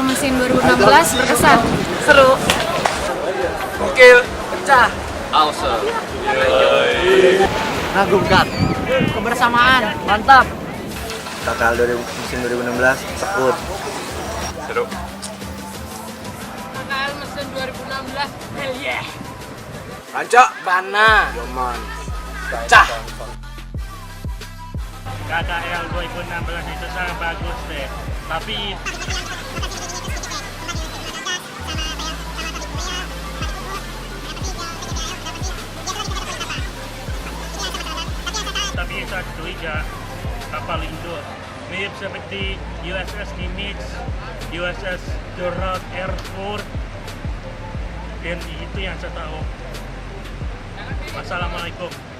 Mesin 2016 berkesan, seru, gokil, pecah, awesome, mengagumkan, kebersamaan, mantap. KKL mesin 2016 sekut, seru. KKL mesin 2016, hell yeah. Rancok, Bana, Yoman, pecah. KKL 2016 itu sangat bagus deh, tapi satu liga kapal induk mirip seperti USS Nimitz, USS Gerald R. Ford, dan itu yang saya tahu. Wassalamualaikum.